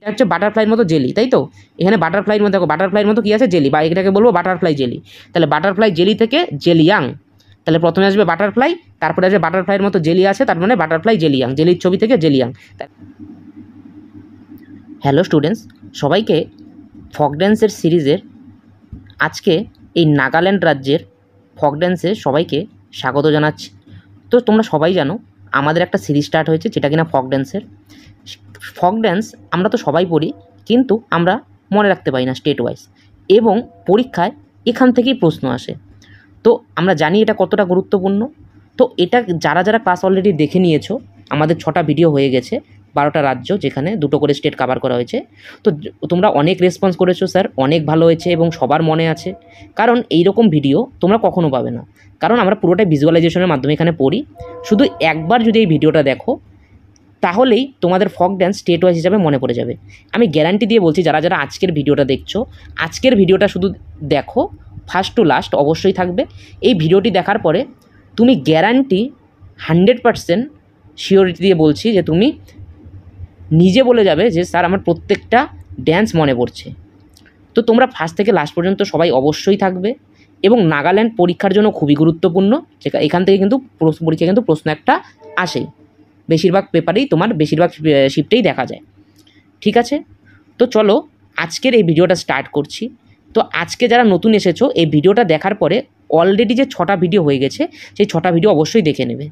এটা হচ্ছে বাটারফ্লাইয়ের মতো জেলি, তাই তো? এখানে বাটারফ্লাইয়ের মতো দেখো, বাটারফ্লাইয়ের মতো কী আছে? জেলি, বা এটাকে বলবো বাটারফ্লাই জেলি। তাহলে বাটারফ্লাই জেলি থেকে জেলিয়াং, তাহলে প্রথমে আসবে বাটারফ্লাই, তারপরে আসবে বাটারফ্লাইয়ের মতো জেলি আছে, তার মানে বাটারফ্লাই জেলিয়াং, জেলির ছবি থেকে জেলিয়াং। হ্যালো স্টুডেন্টস, সবাইকে ফক ড্যান্সের সিরিজের আজকে এই নাগাল্যান্ড রাজ্যের ফক ড্যান্সে সবাইকে স্বাগত জানাচ্ছি। তো তোমরা সবাই জানো আমাদের একটা সিরিজ স্টার্ট হয়েছে যেটা কিনা ফক ড্যান্সের। ফক ড্যান্স আমরা তো সবাই পড়ি, কিন্তু আমরা মনে রাখতে পারি না স্টেট ওয়াইজ, এবং পরীক্ষায় এখান থেকেই প্রশ্ন আসে। তো আমরা জানি এটা কতটা গুরুত্বপূর্ণ। তো এটা যারা যারা ক্লাস অলরেডি দেখে নিয়েছো, আমাদের 6টা ভিডিও হয়ে গেছে, 12টা রাজ্য, যেখানে 2টো করে স্টেট কভার করা হয়েছে। তো তোমরা অনেক রেসপন্স করেছো স্যার, অনেক ভালো হয়েছে এবং সবার মনে আছে। কারণ এই রকম ভিডিও তোমরা কখনো পাবে না, কারণ আমরা পুরোটাই ভিজুয়ালাইজেশনের মাধ্যমে এখানে পড়ি। শুধু একবার যদি এই ভিডিওটা দেখো, তাহলেই তোমাদের ফক ড্যান্স স্টেট ওয়াইজ হিসাবে মনে পড়ে যাবে। আমি গ্যারান্টি দিয়ে বলছি, যারা যারা আজকের ভিডিওটা দেখছো, আজকের ভিডিওটা শুধু দেখো, ফার্স্ট টু লাস্ট অবশ্যই থাকবে। এই ভিডিওটি দেখার পরে তুমি গ্যারান্টি 100% শিওরিটি দিয়ে বলছি যে তুমি নিজে বলে যাবে যে স্যার আমার প্রত্যেকটা ড্যান্স মনে পড়ছে। তো তোমরা ফার্স্ট থেকে লাস্ট পর্যন্ত সবাই অবশ্যই থাকবে। এবং নাগাল্যান্ড পরীক্ষার জন্য খুবই গুরুত্বপূর্ণ, এখান থেকে কিন্তু পরীক্ষা কিন্তু প্রশ্ন একটা আসেই, বেশিরভাগ পেপারেই তোমার বেশিরভাগ শিফটেই দেখা যায়। ঠিক আছে, তো চলো আজকের এই ভিডিওটা স্টার্ট করছি। তো আজকে যারা নতুন এসেছো, এই ভিডিওটা দেখার পরে অলরেডি যে 6টা ভিডিও হয়ে গেছে, সেই 6টা ভিডিও অবশ্যই দেখে নেবে।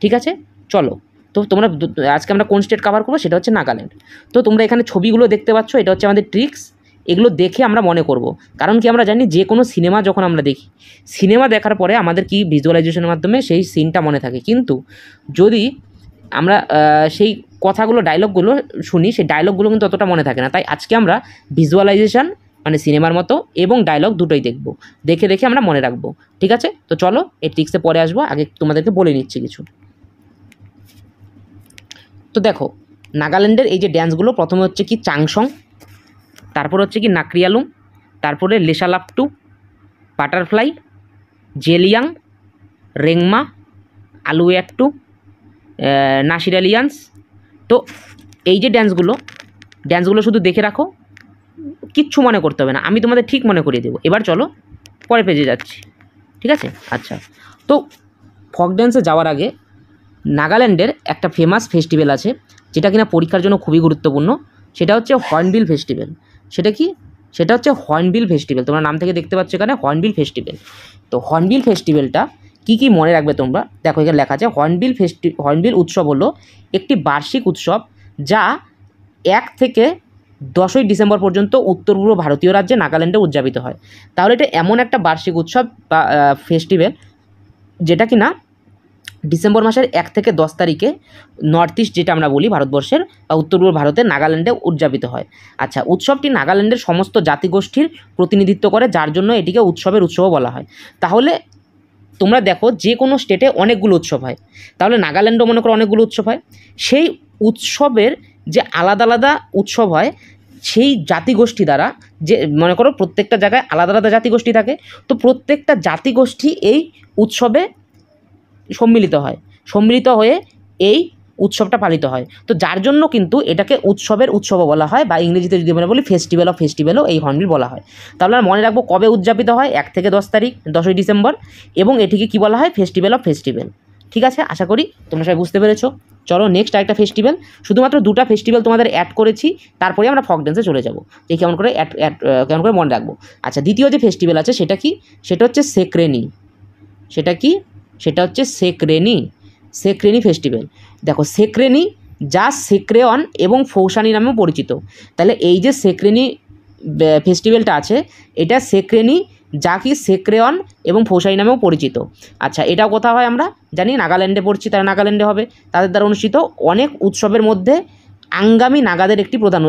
ঠিক আছে, চলো। তো তোমরা আজকে আমরা কোন স্টেট কভার করবো, সেটা হচ্ছে নাগাল্যান্ড। তো তোমরা এখানে ছবিগুলো দেখতে পাচ্ছ, এটা হচ্ছে আমাদের ট্রিক্স। এগুলো দেখে আমরা মনে করব, কারণ কি আমরা জানি যে কোনো সিনেমা যখন আমরা দেখি, সিনেমা দেখার পরে আমাদের কি ভিজুয়ালাইজেশনের মাধ্যমে সেই সিনটা মনে থাকে, কিন্তু যদি আমরা সেই কথাগুলো ডায়লগগুলো শুনি, সেই ডায়লগগুলো কিন্তু অতটা মনে থাকে না। তাই আজকে আমরা ভিজুয়ালাইজেশন মানে সিনেমার মতো এবং ডায়লগ দুটোই দেখব, দেখে দেখে আমরা মনে রাখবো। ঠিক আছে, তো চলো এই ট্রিক্সে পরে আসবো, আগে তোমাদেরকে বলে নিচ্ছি কিছু। তো দেখো নাগাল্যান্ডের এই যে ড্যান্সগুলো, প্রথমে হচ্ছে কি চাংসং, তারপর হচ্ছে কি নাক্রিয়ালুং, তারপরে লেশালাপটু, বাটারফ্লাই, জেলিয়াং, রেংমা, আলুয়াট্টু, নাসিরালিয়ান্স। তো এই যে ড্যান্সগুলো শুধু দেখে রাখো, কিচ্ছু মনে করতে হবে না, আমি তোমাদের ঠিক মনে করিয়ে দেবো। এবার চলো পরের পেজে যাচ্ছি। ঠিক আছে, আচ্ছা। তো ফক ড্যান্সে যাওয়ার আগে নাগাল্যান্ডের একটা ফেমাস ফেস্টিভ্যাল আছে, যেটা কিনা পরীক্ষার জন্য খুবই গুরুত্বপূর্ণ। সেটা হচ্ছে হর্নবিল ফেস্টিভ্যাল। সেটা কি? সেটা হচ্ছে হর্নবিল ফেস্টিভ্যাল। তোমরা নাম থেকে দেখতে পাচ্ছ এখানে হর্নবিল ফেস্টিভ্যাল। তো হর্নবিল ফেস্টিভ্যালটা কী কী মনে রাখবে তোমরা, দেখো এখানে লেখা আছে হর্নবিল উৎসব হলো একটি বার্ষিক উৎসব, যা 1 থেকে 10ই ডিসেম্বর পর্যন্ত উত্তর পূর্ব ভারতীয় রাজ্যে নাগাল্যান্ডে উদযাপিত হয়। তাহলে এটা এমন একটা বার্ষিক উৎসব বা ফেস্টিভ্যাল, যেটা কিনা ডিসেম্বর মাসের 1 থেকে 10 তারিখে নর্থ ইস্ট, যেটা আমরা বলি ভারতবর্ষের বা উত্তর পূর্ব ভারতের, নাগাল্যান্ডে উদযাপিত হয়। আচ্ছা, উৎসবটি নাগাল্যান্ডের সমস্ত জাতিগোষ্ঠীর প্রতিনিধিত্ব করে, যার জন্য এটিকে উৎসবের উৎসবও বলা হয়। তাহলে তোমরা দেখো যে কোনো স্টেটে অনেকগুলো উৎসব হয়, তাহলে নাগাল্যান্ডও মনে করো অনেকগুলো উৎসব হয়। সেই উৎসবের যে আলাদা আলাদা উৎসব হয়, সেই জাতিগোষ্ঠী দ্বারা, যে মনে করো প্রত্যেকটা জায়গায় আলাদা আলাদা জাতিগোষ্ঠী থাকে, তো প্রত্যেকটা জাতিগোষ্ঠী এই উৎসবে সম্মিলিত হয়ে এই উৎসবটা পালিত হয়। তো যার জন্য কিন্তু এটাকে উৎসবের উৎসবও বলা হয়, বা ইংরেজিতে যদি আমরা বলি ফেস্টিভ্যালও এই হর্নবিল বলা হয়। তাহলে আমরা মনে রাখবো কবে উদযাপিত হয়, 1 থেকে 10 তারিখ, 10ই ডিসেম্বর, এবং এটিকে কী বলা হয়, ফেস্টিভ্যাল। ঠিক আছে, আশা করি তোমরা সবাই বুঝতে পেরেছো। চলো নেক্সট আরেকটা ফেস্টিভ্যাল, শুধুমাত্র 2টা ফেস্টিভ্যাল তোমাদের অ্যাড করেছি, তারপরে আমরা ফক ড্যান্সে চলে যাবো, যে কেমন করে মনে রাখবো। আচ্ছা, দ্বিতীয় যে ফেস্টিভ্যাল আছে সেটা কি? সেটা হচ্ছে সেক্রেনি। সেটা কি? সেটা হচ্ছে সেক্রেনি ফেস্টিভ্যাল। দেখো সেক্রেনি, যা সেক্রেয়ন এবং ফৌসানি নামেও পরিচিত। তাহলে এই যে সেক্রেনি ফেস্টিভ্যালটা আছে, এটা সেক্রেনি, যা কি সেক্রেয়ন এবং ফৌসানি নামেও পরিচিত। আচ্ছা, এটাও কোথাও হয় আমরা জানি, নাগাল্যান্ডে পড়ছি, তারা নাগাল্যান্ডে হবে। তাদের দ্বারা অনুষ্ঠিত অনেক উৎসবের মধ্যে আঙ্গামি নাগাদের একটি প্রধান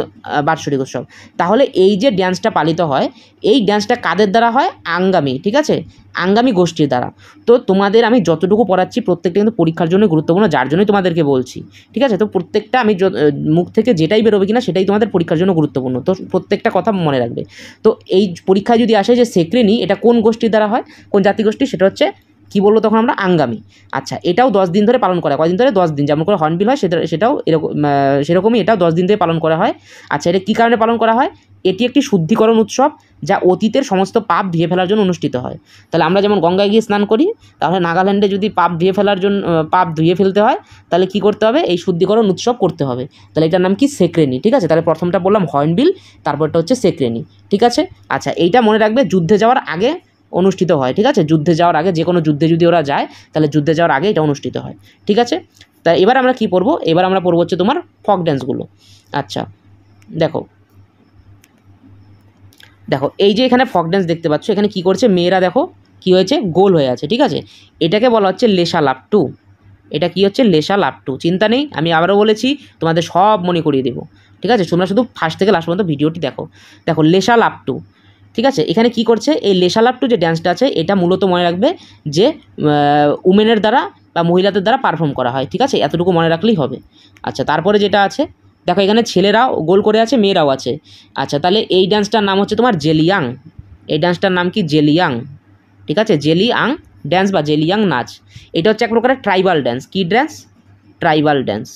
বার্ষিক উৎসব। তাহলে এই যে ড্যান্সটা পালিত হয়, এই ড্যান্সটা কাদের দ্বারা হয়? আঙ্গামি। ঠিক আছে, আঙ্গামি গোষ্ঠীর দ্বারা। তো তোমাদের আমি যতটুকু পড়াচ্ছি প্রত্যেকটা কিন্তু পরীক্ষার জন্য গুরুত্বপূর্ণ, যার জন্যই তোমাদেরকে বলছি। ঠিক আছে, তো প্রত্যেকটা আমি মুখ থেকে যেটাই বেরোবে কিনা সেটাই তোমাদের পরীক্ষার জন্য গুরুত্বপূর্ণ। তো প্রত্যেকটা কথা মনে রাখবে। তো এই পরীক্ষায় যদি আসে যে সেক্রেনি, এটা কোন গোষ্ঠীর দ্বারা হয়, কোন জাতিগোষ্ঠী, সেটা হচ্ছে কী বলবো তখন আমরা আঙ্গামি। আচ্ছা, এটাও 10 দিন ধরে পালন করা হয়। কদিন ধরে? 10 দিন। যেমন করে হর্নবিল হয় সেটাও এরকম সেরকমই এটাও 10 দিন ধরে পালন করা হয়। আচ্ছা, এটা কী কারণে পালন করা হয়? এটি একটি শুদ্ধিকরণ উৎসব যা অতীতের সমস্ত পাপ ধুয়ে ফেলার জন্য অনুষ্ঠিত হয়। তাহলে আমরা যেমন গঙ্গায় গিয়ে স্নান করি, তাহলে নাগাল্যান্ডে যদি পাপ ধুয়ে ফেলতে হয়, তাহলে কী করতে হবে? এই শুদ্ধিকরণ উৎসব করতে হবে। তাহলে এটার নাম কি? সেক্রেনি। ঠিক আছে, তাহলে প্রথমটা বললাম হর্নবিল, তারপরটা হচ্ছে সেক্রেনি। ঠিক আছে, আচ্ছা এইটা মনে রাখবে যুদ্ধে যাওয়ার আগে অনুষ্ঠিত হয়। ঠিক আছে, যুদ্ধে যাওয়ার আগে, যে কোনো যুদ্ধে যদি ওরা যায় তাহলে যুদ্ধে যাওয়ার আগে এটা অনুষ্ঠিত হয়। ঠিক আছে, তা এবার আমরা কী পড়বো? এবার আমরা পড়বো হচ্ছে তোমার ফক ড্যান্সগুলো। আচ্ছা দেখো এই যে এখানে ফক ড্যান্স দেখতে পাচ্ছ, এখানে কি করছে মেয়েরা? দেখো কি হয়েছে, গোল হয়ে আছে। ঠিক আছে, এটাকে বলা হচ্ছে লেশা লাপটু। এটা কি হচ্ছে? লেশা লাপটু। চিন্তা নেই, আমি আবারও বলেছি, তোমাদের সব মনে করিয়ে দেবো। ঠিক আছে, তোমরা শুধু ফার্স্ট থেকে লাস্ট পর্যন্ত ভিডিওটি দেখো লেশা লাপটু। ঠিক আছে, এখানে কি করছে? এই লেশা লাপটু যে ড্যান্সটা আছে, এটা মূলত মনে রাখবে যে উমেনের দ্বারা বা মহিলাদের দ্বারা পারফর্ম করা হয়। ঠিক আছে, এতটুকু মনে রাখলেই হবে। আচ্ছা, তারপরে যেটা আছে দেখো, এখানে ছেলেরাও গোল করে আছে, মেয়েরাও আছে। আচ্ছা, তাহলে এই ড্যান্সটার নাম হচ্ছে তোমার জেলিয়াং। এই ড্যান্সটার নাম কি? জেলিয়াং। ঠিক আছে, জেলিয়াং ড্যান্স বা জেলিয়াং নাচ। এটা হচ্ছে এক প্রকারের ট্রাইবাল ড্যান্স। কী ড্যান্স? Tribal dance.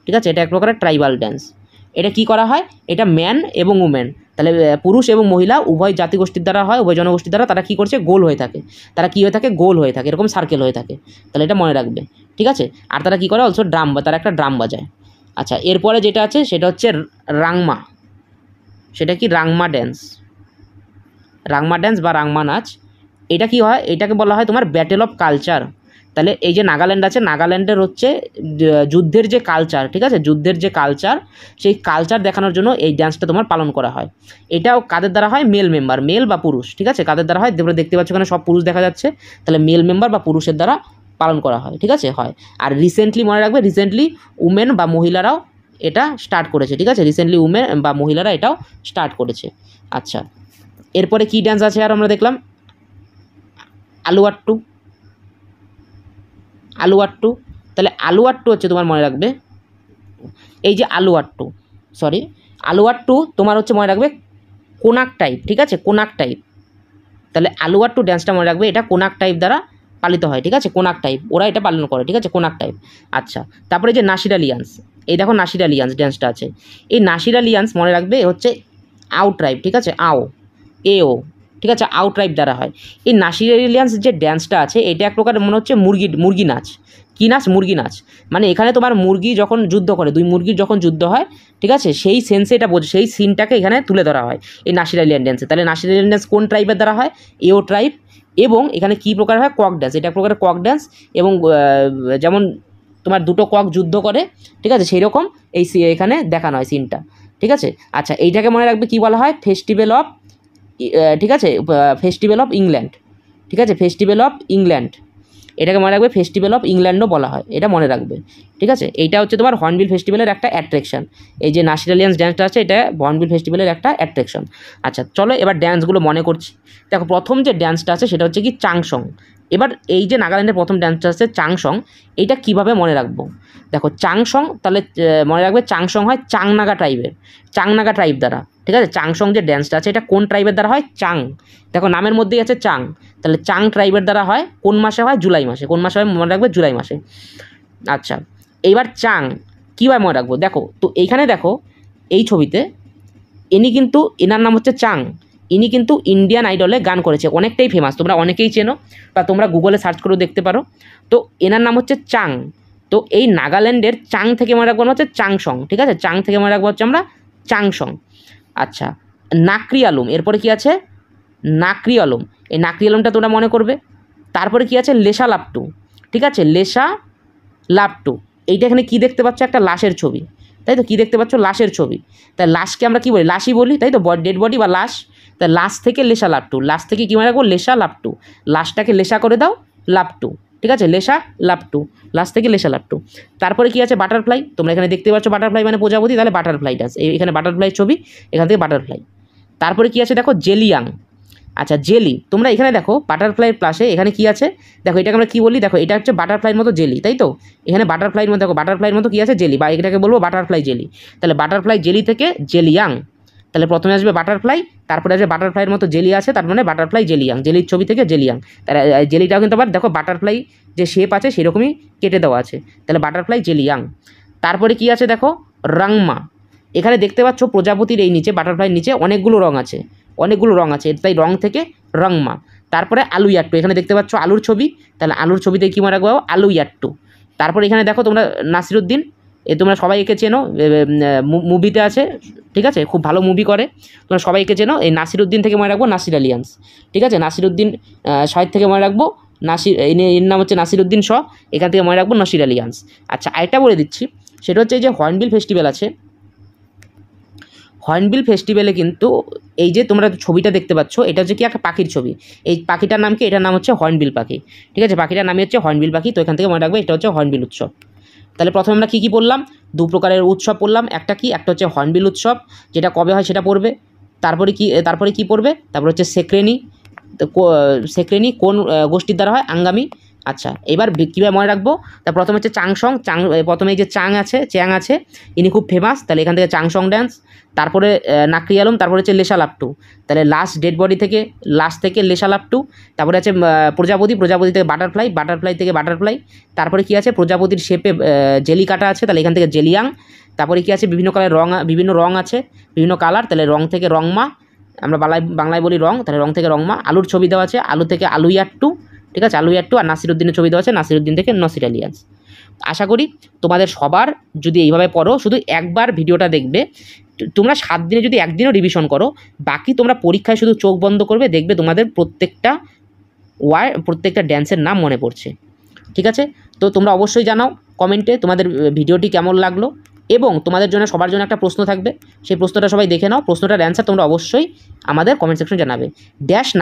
ঠিক আছে, এটা এক প্রকারের ট্রাইবাল ড্যান্স। এটা কি করা হয়? এটা ম্যান এবং উমেন, তাহলে পুরুষ এবং মহিলা উভয় জাতিগোষ্ঠীর দ্বারা হয়, উভয় জনগোষ্ঠীর দ্বারা তারা কী করছে? গোল হয়ে থাকে। তারা কী হয়ে থাকে? গোল হয়ে থাকে, এরকম সার্কেল হয়ে থাকে। তাহলে এটা মনে রাখবে। ঠিক আছে, আর তারা কী করে? অলসো ড্রাম, বা তারা একটা ড্রাম বাজায়। আচ্ছা, এরপরে যেটা আছে সেটা হচ্ছে রাংমা। সেটা কি? রাংমা ড্যান্স। রাংমা ড্যান্স বা রাংমা নাচ। এটা কি হয়? এটাকে বলা হয় তোমার ব্যাটেল অফ কালচার। তাহলে এই যে নাগাল্যান্ড আছে, নাগাল্যান্ডের হচ্ছে যুদ্ধের যে কালচার, ঠিক আছে, যুদ্ধের যে কালচার, সেই কালচার দেখানোর জন্য এই ড্যান্সটা তোমার পালন করা হয়। এটাও কাদের দ্বারা হয়? মেল মেম্বার, মেল বা পুরুষ। ঠিক আছে, কাদের দ্বারা হয়? তোমরা দেখতে পাচ্ছ এখানে সব পুরুষ দেখা যাচ্ছে, তাহলে মেল মেম্বার বা পুরুষের দ্বারা পালন করা হয়। ঠিক আছে, হয়। আর রিসেন্টলি মনে রাখবে, রিসেন্টলি উমেন বা মহিলারাও এটা স্টার্ট করেছে। ঠিক আছে, রিসেন্টলি উমেন বা মহিলারা এটাও স্টার্ট করেছে। আচ্ছা, এরপরে কি ড্যান্স আছে আর আমরা দেখলাম? আলুয়াট্টু। আলুয়াট্টু, তাহলে আলুয়াট্টু হচ্ছে তোমার মনে রাখবে, এই যে আলুয়াট্টু তোমার হচ্ছে মনে রাখবে কোনাক টাইপ। ঠিক আছে, কোনাক টাইপ। তাহলে আলুয়াট্টু ড্যান্সটা মনে রাখবে, এটা কোনাক টাইপ দ্বারা পালিত হয়। ঠিক আছে, কোনাক টাইপ ওরা এটা পালন করে। ঠিক আছে, কোনাক টাইপ। আচ্ছা, তারপরে যে নাসিরালিয়ান্স, এই দেখো নাসিরালিয়ান্স ড্যান্সটা আছে। এই নাসিরালিয়ান্স মনে রাখবে হচ্ছে আউ ট্রাইব। ঠিক আছে, এও। ঠিক আছে, আউ ট্রাইব দ্বারা হয়। এই নাসিরালিয়ান্স যে ড্যান্সটা আছে, এটা এক প্রকার মনে হচ্ছে মুরগি নাচ। কী নাচ? মুরগি নাচ। মানে এখানে তোমার মুরগি যখন যুদ্ধ করে, দুই মুরগির যখন যুদ্ধ হয়, ঠিক আছে, সেই সেন্সে এটা সেই সিনটাকে এখানে তুলে ধরা হয় এই নাসিরালিয়ান ড্যান্সে। তাহলে নাসিরালিয়ান ড্যান্স কোন ট্রাইবের দ্বারা হয়? এও ট্রাইব। এবং এখানে কী প্রকার হয়? কক ড্যান্স। এটা এক প্রকারের কক ড্যান্স। এবং যেমন তোমার দুটো কক যুদ্ধ করে, ঠিক আছে, সেই রকম এখানে দেখানো হয় সিনটা। ঠিক আছে, আচ্ছা এইটাকে মনে রাখবে কী বলা হয়? ফেস্টিভ্যাল অফ, ঠিক আছে, ফেস্টিভ্যাল অফ ইংল্যান্ড। ঠিক আছে, ফেস্টিভ্যাল অফ ইংল্যান্ড, এটাকে মনে রাখবে ফেস্টিভ্যাল অফ ইংল্যান্ডও বলা হয়, এটা মনে রাখবে। ঠিক আছে, এইটা হচ্ছে তোমার হর্নবিল ফেস্টিভ্যালের একটা অ্যাট্রাকশন। এই যে নাসিরালিয়ান্স ড্যান্সটা আছে, এটা হর্নবিল ফেস্টিভ্যালের একটা অ্যাট্রাকশন। আচ্ছা চলো এবার ড্যান্সগুলো মনে করছি। দেখো প্রথম যে ড্যান্সটা আছে সেটা হচ্ছে কি? চাংসং। এবার এই যে নাগাল্যান্ডের প্রথম ড্যান্সটা আছে চাংসং, এইটা কীভাবে মনে রাখবো? দেখো চাংসং, তাহলে মনে রাখবে চাংসং হয় চাংনাগা ট্রাইব দ্বারা। ঠিক আছে, চাংসং যে ড্যান্সটা আছে এটা কোন ট্রাইবের দ্বারা হয়? চাং। দেখো নামের মধ্যেই আছে চাং, তাহলে চাং ট্রাইবের দ্বারা হয়। কোন মাসে হয়? জুলাই মাসে। কোন মাসে হয়? মনে রাখবে জুলাই মাসে। আচ্ছা, এইবার চাং কীভাবে মনে রাখবো? দেখো তো এইখানে দেখো এই ছবিতে এনার নাম হচ্ছে চাং। ইনি কিন্তু ইন্ডিয়ান আইডলে গান করেছে, অনেকটাই ফেমাস, তোমরা অনেকেই চেনো বা তোমরা গুগলে সার্চ করেও দেখতে পারো। তো এনার নাম হচ্ছে চাং। তো এই নাগাল্যান্ডের চাং থেকে মনে রাখবো হচ্ছে চাংসং। ঠিক আছে, চাং থেকে মনে রাখবো হচ্ছে আমরা চাংসং। আচ্ছা, নাকরি আলুম, এরপরে কি আছে? নাকরি আলুম। এই নাকরি আলুমটা তোমরা মনে করবে। তারপরে কি আছে? লেশা লাপটু। ঠিক আছে, লেশা লাপটু। এইটা এখানে কী দেখতে পাচ্ছ? একটা লাশের ছবি, তাই তো? কী দেখতে পাচ্ছ? লাশের ছবি। তাই লাশকে আমরা কী বলি? লাশই বলি, তাই তো? ডেড বডি বা লাশ। তাই লাশ থেকে লেশা লাপটু, লাশ থেকে কী মনে রাখবো? লেশা লাপটু। লাশটাকে লেশা করে দাও, লাপটু। ঠিক আছে, লেশা লাপটু, লাশ থেকে লেশা লাপটু। তারপরে কি আছে? বাটারফ্লাই। তোমরা এখানে দেখতে পাচ্ছ বাটারফ্লাই মানে প্রজাপতি, তাহলে বাটারফ্লাই ডান্স। এখানে বাটারফ্লাই ছবি, এখান থেকে বাটারফ্লাই। তারপরে কি আছে? দেখো জেলিয়াং। আচ্ছা জেলি, তোমরা এখানে দেখো বাটারফ্লাইয়ের প্লাসে এখানে কি আছে? দেখো এটাকে আমরা কী বলি? দেখো এটা হচ্ছে বাটারফ্লাইয়ের মতো জেলি, তাই তো? এখানে বাটারফ্লাইয়ের মতো, দেখো বাটারফ্লাইয়ের মতো কী আছে? জেলি, বা এটাকে বলবো বাটারফ্লাই জেলি। তাহলে বাটারফ্লাই জেলি থেকে জেলিয়াং। তাহলে প্রথমে আসবে বাটারফ্লাই, তারপরে আসবে বাটারফ্লাইয়ের মতো জেলি আছে, তার মানে বাটারফ্লাই জেলিয়াং, জেলির ছবি থেকে জেলিয়াং। তাহলে জেলিটাও কিন্তু আবার দেখো বাটারফ্লাই যে শেপ আছে সেরকমই কেটে দেওয়া আছে, তাহলে বাটারফ্লাই জেলিয়াং। তারপরে কি আছে দেখো রাংমা, এখানে দেখতে পাচ্ছ প্রজাপতির এই নিচে বাটারফ্লাইয়ের নিচে অনেকগুলো রং আছে, অনেকগুলো রং আছে, তাই রং থেকে রংমা। তারপরে আলু ইয়াট্টু, এখানে দেখতে পাচ্ছ আলুর ছবি, তাহলে আলুর ছবিতে কী মনে রাখবো আলু ইয়াট্টু। তারপরে এখানে দেখো তোমরা নাসিরুদ্দিন, তোমরা সবাই একে চেনো, মুভিতে আছে, ঠিক আছে, খুব ভালো মুভি করে, তোমরা সবাই একে চেনো। এই নাসিরুদ্দিন থেকে মনে রাখবো নাসির আলিয়ান্স, ঠিক আছে, নাসিরুদ্দিন সাইড থেকে মনে রাখবো নাসির, এর নাম হচ্ছে নাসিরুদ্দিন শ, এখান থেকে মনে রাখবো নাসির আলিয়ান্স। আচ্ছা আরেকটা বলে দিচ্ছি, সেটা হচ্ছে এই যে হর্নবিল ফেস্টিভ্যাল আছে, হর্নবিল ফেস্টিভ্যালে কিন্তু এই যে তোমরা ছবিটা দেখতে পাচ্ছ এটা হচ্ছে কি একটা পাখির ছবি, এই পাখিটার নাম কি, এটার নাম হচ্ছে হর্নবিল পাখি, ঠিক আছে, পাখিটার নামই হচ্ছে হর্নবিল পাখি। তো এখান থেকে মনে রাখবে এটা হচ্ছে হর্নবিল উৎসব। তাহলে প্রথমে আমরা কী কী পড়লাম, দু প্রকারের উৎসব পড়লাম, একটা কি, একটা হচ্ছে হর্নবিল উৎসব, যেটা কবে হয় সেটা পড়বে। তারপরে কি পড়বে, তারপরে হচ্ছে সেক্রেনি, সেক্রেনি কোন গোষ্ঠীর দ্বারা হয়, আঙ্গামি। আচ্ছা এবার কীভাবে মনে রাখবো, তা প্রথমে হচ্ছে চাংসং, প্রথমে এই যে চ্যাং আছে ইনি খুব ফেমাস, তাহলে এখান থেকে চাংসং ড্যান্স। তারপরে নাকরিয়ালম, তারপরে হচ্ছে লেশালাপটু, তাহলে লাস্ট ডেড বডি থেকে লাস্ট থেকে লেশালাপটু। তারপরে আছে প্রজাপতি থেকে বাটারফ্লাই থেকে বাটারফ্লাই। তারপরে কি আছে, প্রজাপতির শেপে জেলি কাটা আছে, তাহলে এখান থেকে জেলিয়াং। তারপরে কি আছে, বিভিন্ন কালার বিভিন্ন রং আছে, বিভিন্ন কালার, তাহলে রং থেকে রংমা, আমরা বাংলায় বলি রং, তাহলে রং থেকে রংমা। আলুর ছবি দেওয়া আছে, আলু থেকে আলু ইয়াট্টু, ঠিক আছে, আলু ইয়াট্টু। আর নাসিরুদ্দিনের ছবি দেওয়া আছে, নাসিরুদ্দিন থেকে নসির আলিয়ান্স। আশা করি তোমাদের সবার যদি এইভাবে পড়ো, শুধু একবার ভিডিওটা দেখবে, তোমরা 7 দিনে যদি একদিনও রিভিশন করো, বাকি তোমরা পরীক্ষায় শুধু চোখ বন্ধ করবে, দেখবে তোমাদের প্রত্যেকটা ড্যান্সের নাম মনে পড়ছে, ঠিক আছে। তো তোমরা অবশ্যই জানাও কমেন্টে তোমাদের ভিডিওটি কেমন লাগলো, এবং তোমাদের জন্য সবার জন্য একটা প্রশ্ন থাকবে, সেই প্রশ্নটা সবাই দেখে নাও, প্রশ্নটার অ্যান্সার তোমরা অবশ্যই আমাদের কমেন্ট সেকশনে জানাবে।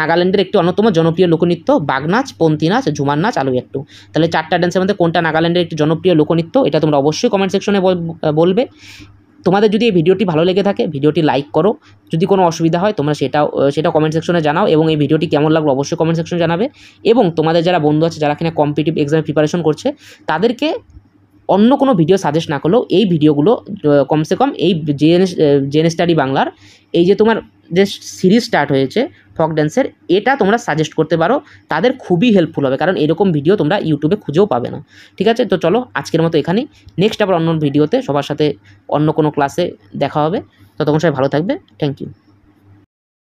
নাগাল্যান্ডের একটি অন্যতম জনপ্রিয় লোকনৃত্য, বাগনাচ, পন্থী নাচ, ঝুমার নাচ, আলু ইয়াট্টু। তাহলে 4টা ড্যান্সের মধ্যে কোনটা নাগাল্যান্ডের একটি জনপ্রিয় লোকনৃত্য, এটা তোমরা অবশ্যই কমেন্ট সেকশনে বলবে। তোমাদের যদি এই ভিডিওটি ভালো লেগে থাকে, ভিডিওটি লাইক করো, যদি কোনো অসুবিধা হয় তোমরা সেটাও কমেন্ট সেকশনে জানাও, এবং এই ভিডিওটি কেমন লাগলো অবশ্যই কমেন্ট সেকশনে জানাবে। এবং তোমাদের যারা বন্ধু আছে যারা কিনা কম্পিটিটিভ এক্সামে প্রিপারেশন করছে, তাদেরকে অন্য কোনো ভিডিও সাজেস্ট না করলেও এই ভিডিওগুলো কমসে কম এই জেএন স্টাডি বাংলার এই যে তোমার যে সিরিজ স্টার্ট হয়েছে ফক ড্যান্সের, এটা তোমরা সাজেস্ট করতে পারো, তাদের খুবই হেল্পফুল হবে, কারণ এরকম ভিডিও তোমরা ইউটিউবে খুঁজেও পাবে না, ঠিক আছে। তো চলো আজকের মতো এখানেই, নেক্সট আবার অন্য ভিডিওতে সবার সাথে অন্য কোনো ক্লাসে দেখা হবে, ততক্ষণ সবাই ভালো থাকবে, থ্যাংক ইউ।